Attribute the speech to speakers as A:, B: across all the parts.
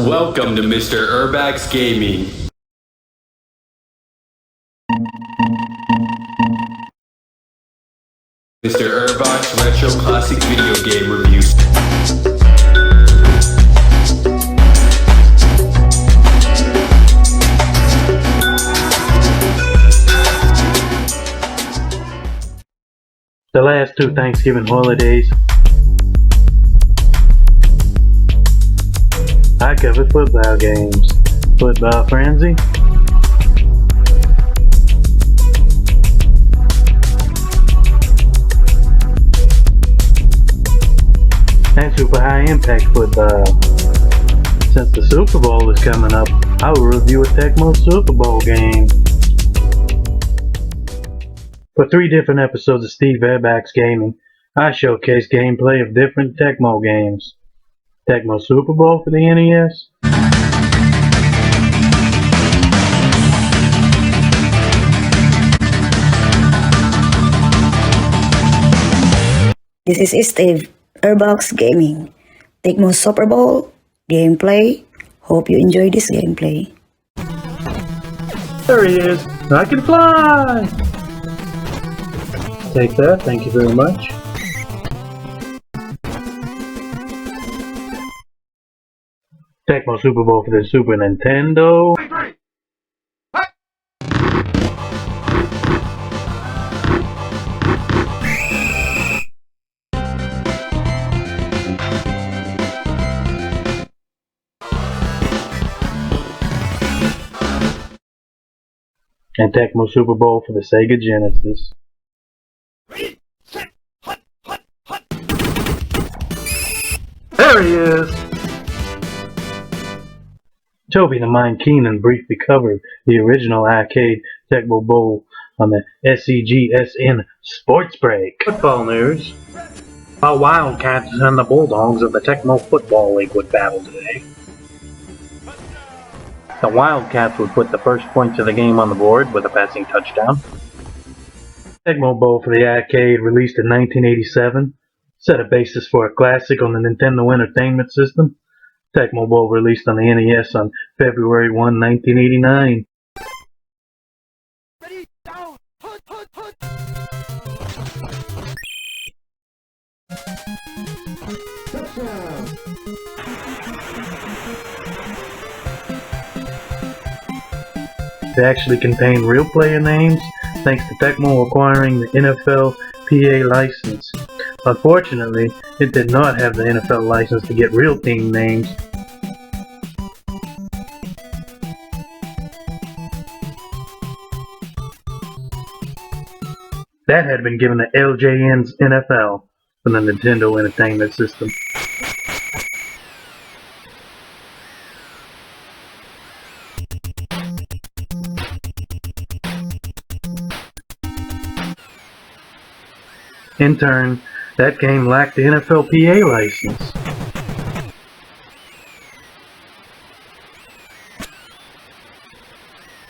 A: welcome to Mr. Erbac's Gaming. Mr. Erbac's Retro Classic Video Game Reviews.
B: The last two Thanksgiving holidays, I covered football games. Football Frenzy, and Super High Impact Football. Since the Super Bowl is coming up, I will review a Tecmo Super Bowl game. For 3 different episodes of Steve Erbac's Gaming, I showcase gameplay of different Tecmo games. Tecmo Super Bowl for the NES,
C: This is Steve Erbac's Gaming. Tecmo Super Bowl gameplay. Hope you enjoy this gameplay.
B: there he is, I can fly! Take that, thank you very much. Tecmo Super Bowl for the Super Nintendo. And Tecmo Super Bowl for the Sega Genesis. There he is! Toby the Mind Keenan briefly covered the original arcade Tecmo Bowl on the SEGSN Sports Break. Football news. The Wildcats and the Bulldogs of the Tecmo Football League would battle today. The Wildcats would put the first points of the game on the board with a passing touchdown. Tecmo Bowl for the arcade, released in 1987, set a basis for a classic on the Nintendo Entertainment System. Tecmo Bowl released on the NES on February 1, 1989.
D: Ready, down, put.
B: They actually contain real player names, thanks to Tecmo acquiring the NFL PA license. Unfortunately, it did not have the NFL license to get real team names. That had been given to LJN's NFL from the Nintendo Entertainment System. In turn, that game lacked the NFL PA license.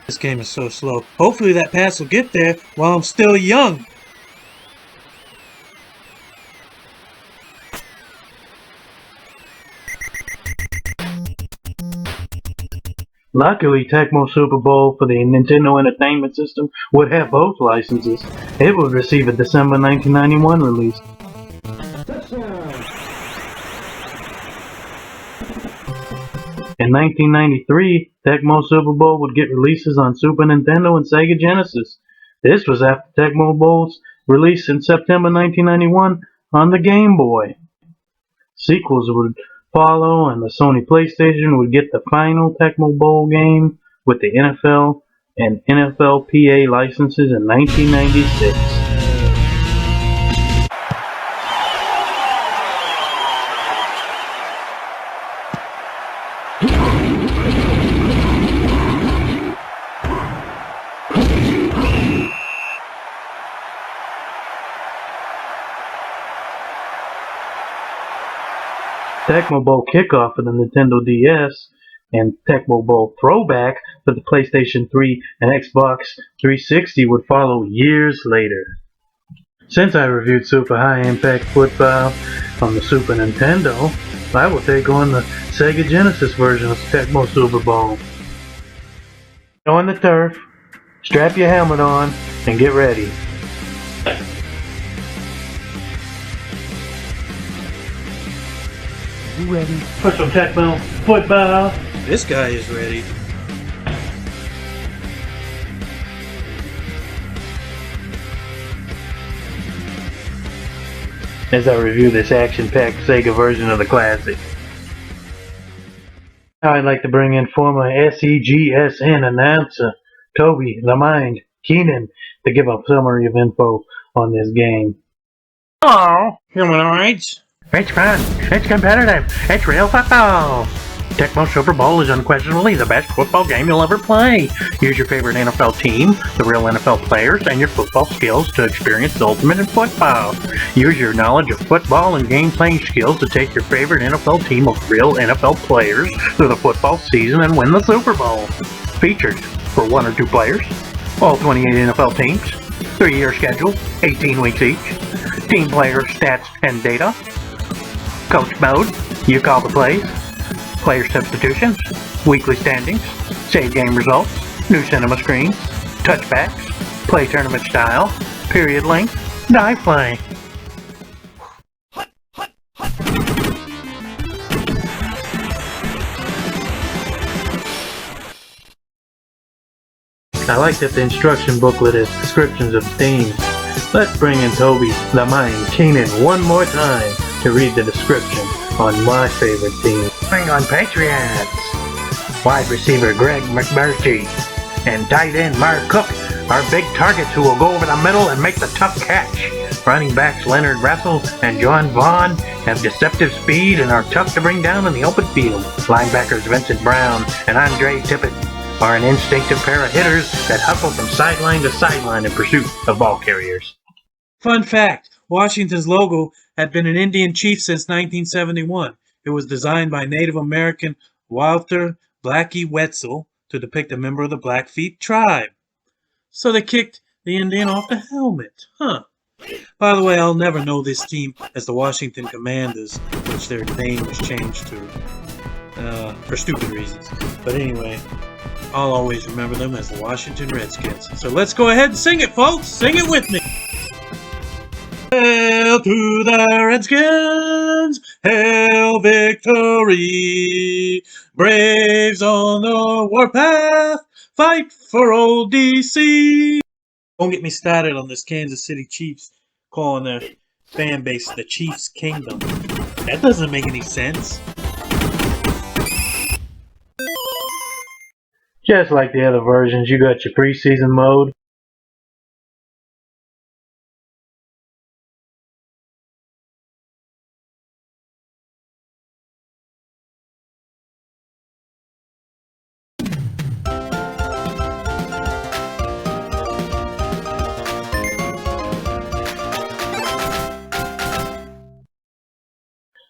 E: This game is so slow. Hopefully that pass will get there while I'm still young.
B: Luckily, Tecmo Super Bowl for the Nintendo Entertainment System would have both licenses. It would receive a December 1991 release. In 1993, Tecmo Super Bowl would get releases on Super Nintendo and Sega Genesis. This was after Tecmo Bowl's release in September 1991 on the Game Boy. Sequels would follow, and the Sony PlayStation would get the final Tecmo Bowl game with the NFL and NFL PA licenses in 1996. Tecmo Bowl Kickoff for the Nintendo DS and Tecmo Bowl Throwback for the PlayStation 3 and Xbox 360 would follow years later. Since I reviewed Super High Impact Football on the Super Nintendo, I will take on the Sega Genesis version of Tecmo Super Bowl. On the turf, strap your helmet on, and get ready. You ready for some Tecmo football?
E: This guy is ready.
B: As I review this action-packed Sega version of the classic. Now I'd like to bring in former SEGSN announcer Toby the Mind Keenan to give a summary of info on this game.
E: Hello, humanoids.
D: It's fun, it's competitive, it's real football! Tecmo Super Bowl is unquestionably the best football game you'll ever play. Use your favorite NFL team, the real NFL players, and your football skills to experience the ultimate in football. Use your knowledge of football and game playing skills to take your favorite NFL team of real NFL players through the football season and win the Super Bowl. Features for 1 or 2 players, all 28 NFL teams, 3-year schedule, 18 weeks each, team player stats and data, coach mode, you call the plays, player substitutions, weekly standings, save game results, new cinema screens, touchbacks, play tournament style, period length, die play.
B: I like that the instruction booklet has descriptions of themes. Let's bring in Toby the Mind Keenan one more time to read the description on my favorite team.
D: New England Patriots. Wide receiver Greg McMurtry and tight end Mark Cook are big targets who will go over the middle and make the tough catch. Running backs Leonard Russell and John Vaughn have deceptive speed and are tough to bring down in the open field. Linebackers Vincent Brown and Andre Tippett are an instinctive pair of hitters that hustle from sideline to sideline in pursuit of ball carriers.
E: Fun fact, Washington's logo had been an Indian chief since 1971. It was designed by Native American Walter Blackie Wetzel to depict a member of the Blackfeet tribe. So they kicked the Indian off the helmet. Huh. By the way, I'll never know this team as the Washington Commanders, which their name was changed to for stupid reasons. But anyway, I'll always remember them as the Washington Redskins. So let's go ahead and sing it, folks. Sing it with me. Hail to the Redskins, hail victory, Braves on the warpath, fight for old DC. Don't get me started on this Kansas City Chiefs calling their fan base the Chiefs Kingdom. That doesn't make any sense.
B: Just like the other versions, you got your preseason mode,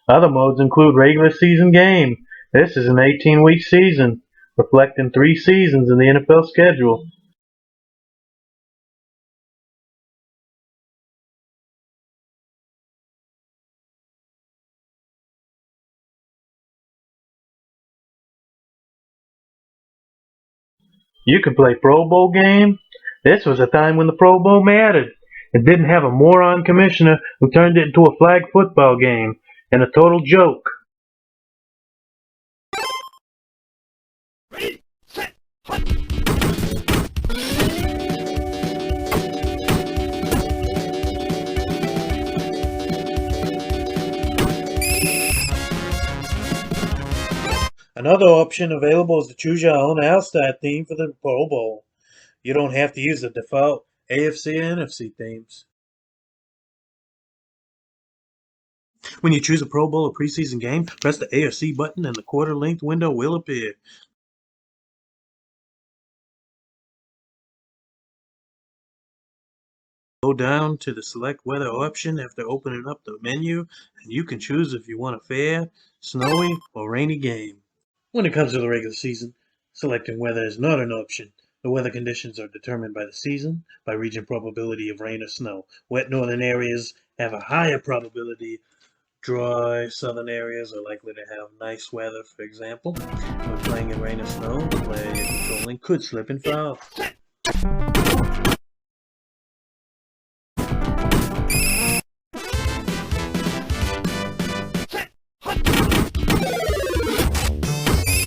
B: other modes include regular season game. This is an 18-week season, reflecting 3 seasons in the NFL schedule. You can play Pro Bowl game. This was a time when the Pro Bowl mattered. It didn't have a moron commissioner who turned it into a flag football game and a total joke.
E: Another option available is to choose your own All-Star theme for the Pro Bowl. You don't have to use the default AFC and NFC themes. When you choose a Pro Bowl or preseason game, press the AFC button and the quarter-length window will appear. Go down to the Select Weather option after opening up the menu, and you can choose if you want a fair, snowy, or rainy game. When it comes to the regular season, selecting weather is not an option. The weather conditions are determined by the season, by region probability of rain or snow. Wet northern areas have a higher probability Dry southern areas are likely to have nice weather, for example. When playing in rain or snow, the player you're controlling could slip and foul.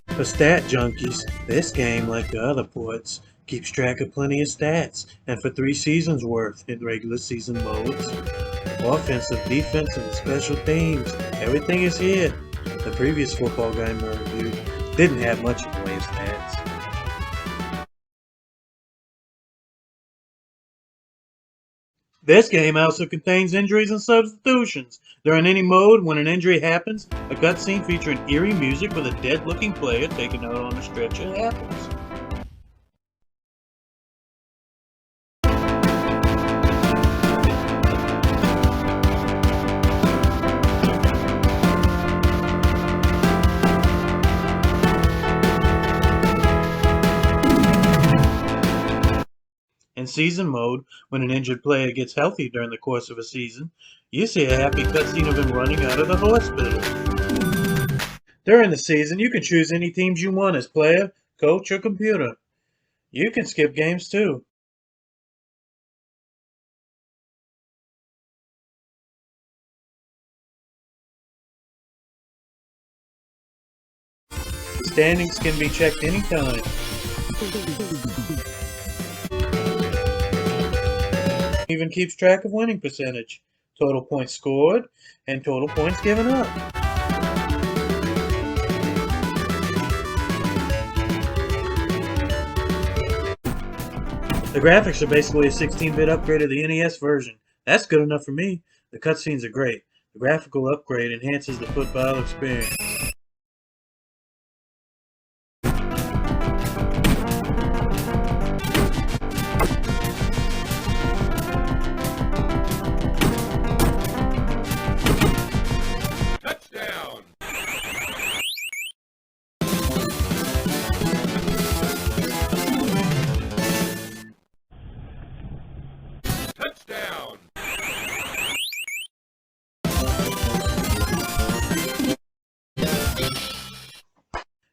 E: For stat junkies, this game, like the other ports, keeps track of plenty of stats, and for 3 seasons worth in regular season modes. Offensive, defensive, and special teams, everything is here. The previous football game I reviewed didn't have much in the way of stats. This game also contains injuries and substitutions. During any mode, when an injury happens, a cutscene featuring eerie music with a dead-looking player taken out on a stretcher happens. In season mode, when an injured player gets healthy during the course of a season, you see a happy cutscene of him running out of the hospital. During the season, you can choose any teams you want as player, coach, or computer. You can skip games too. The standings can be checked anytime. Even keeps track of winning percentage, total points scored, and total points given up. The graphics are basically a 16-bit upgrade of the NES version. That's good enough for me. The cutscenes are great. The graphical upgrade enhances the football experience.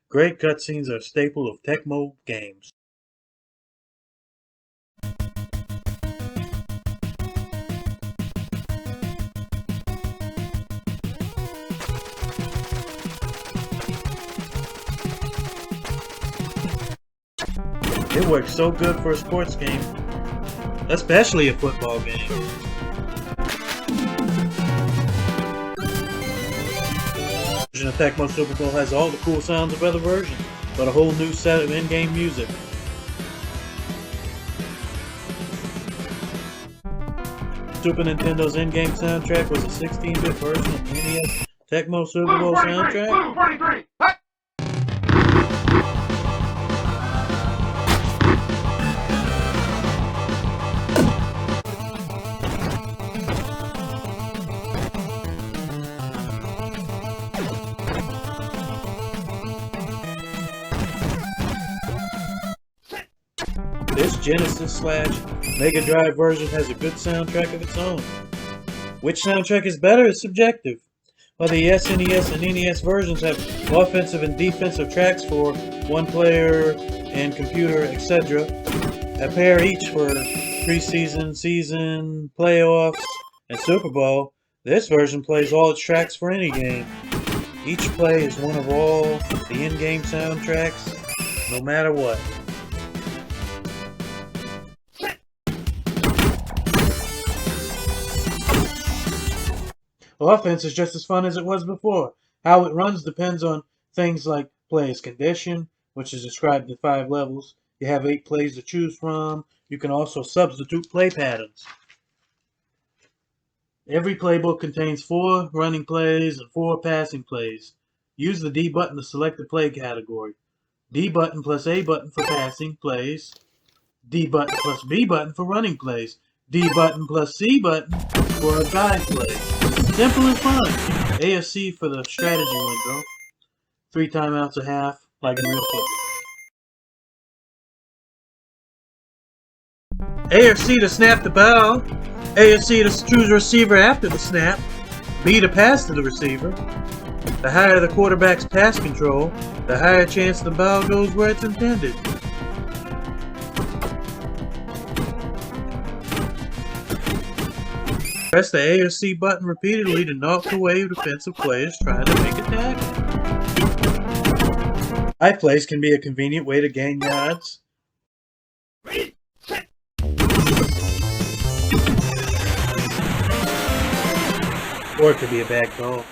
E: Great cutscenes are a staple of Tecmo games. It works so good for a sports game, especially a football game. Version of Tecmo Super Bowl has all the cool sounds of other versions, but a whole new set of in-game music. Super Nintendo's in-game soundtrack was a 16-bit version of the NES Tecmo Super Bowl soundtrack. This Genesis/Mega Drive version has a good soundtrack of its own. Which soundtrack is better is subjective. While the SNES and NES versions have offensive and defensive tracks for one player and computer, etc., a pair each for preseason, season, playoffs, and Super Bowl, this version plays all its tracks for any game. Each play is one of all the in-game soundtracks, no matter what. Offense is just as fun as it was before. How it runs depends on things like player's condition, which is described in 5 levels. You have 8 plays to choose from. You can also substitute play patterns. Every playbook contains 4 running plays and 4 passing plays. Use the D button to select the play category. D button plus A button for passing plays. D button plus B button for running plays. D button plus C button for a guide play. Simple and fun. AFC for the strategy window. 3 timeouts a half, like in real football. AFC to snap the ball. AFC to choose a receiver after the snap. speed of pass to the receiver. The higher the quarterback's pass control, the higher chance the ball goes where it's intended. Press the A or C button repeatedly to knock away defensive players trying to make a tackle. High plays can be a convenient way to gain yards. Or it could be a bad call.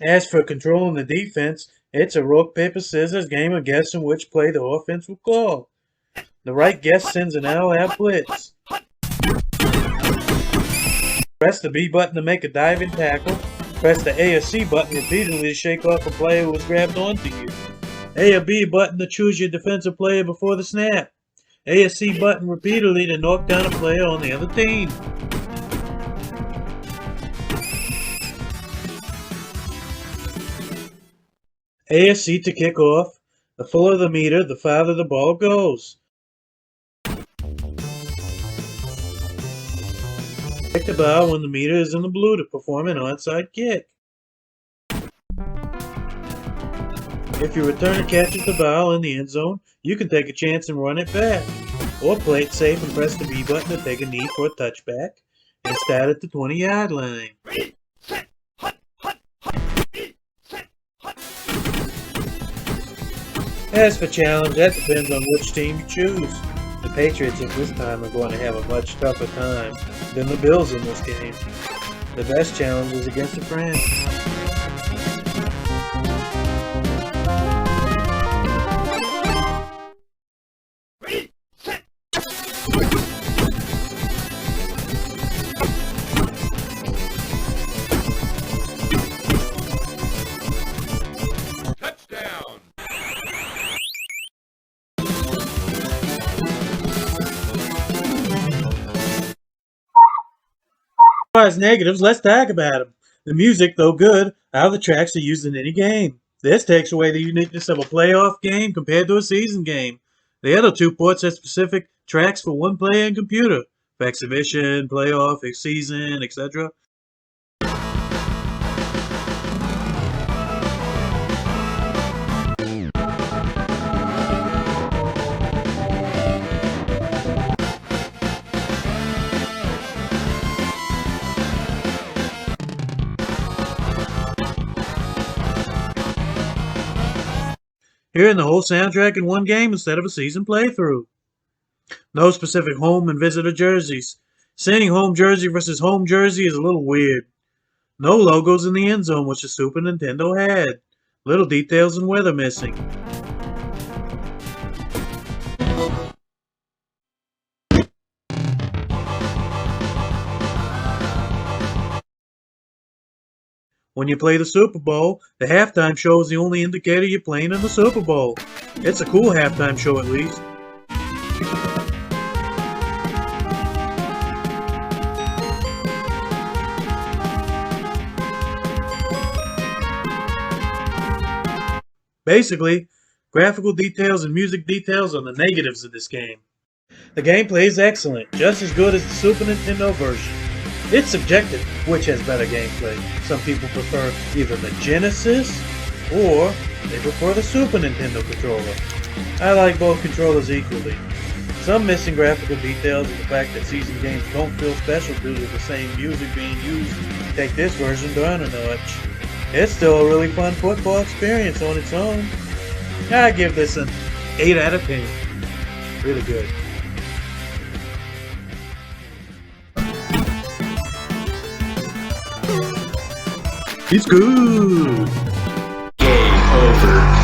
E: As for controlling the defense, it's a rock, paper, scissors game of guessing which play the offense will call. The right guess sends an out blitz. Press the B button to make a diving tackle. Press the A or C button repeatedly to shake off a player who was grabbed onto you. A or B button to choose your defensive player before the snap. A or C button repeatedly to knock down a player on the other team. A or C to kick off. The fuller the meter, the farther the ball goes. Kick the ball when the meter is in the blue to perform an onside kick. If your returner catches the ball in the end zone, you can take a chance and run it back. Or play it safe and press the B button to take a knee for a touchback and start at the 20-yard line. As for challenge, that depends on which team you choose. The Patriots at this time are going to have a much tougher time than the Bills in this game. The best challenge is against a friend. As far as negatives, let's talk about them. The music, though good, how the tracks are used in any game. This takes away the uniqueness of a playoff game compared to a season game. The other two ports have specific tracks for one player and computer, for exhibition, playoff, season, etc. Hearing the whole soundtrack in one game instead of a season playthrough. No specific home and visitor jerseys. Sending home jersey versus home jersey is a little weird. No logos in the end zone, which the Super Nintendo had. Little details and weather missing. When you play the Super Bowl, the halftime show is the only indicator you're playing in the Super Bowl. It's a cool halftime show at least. Basically, graphical details and music details are the negatives of this game. The gameplay is excellent, just as good as the Super Nintendo version. It's subjective which has better gameplay. Some people prefer either the Genesis or they prefer the Super Nintendo controller. I like both controllers equally. Some missing graphical details and the fact that season games don't feel special due to the same music being used take this version down a notch. It's still a really fun football experience on its own. I give this an 8 out of 10. Really good.
A: It's good. Game over.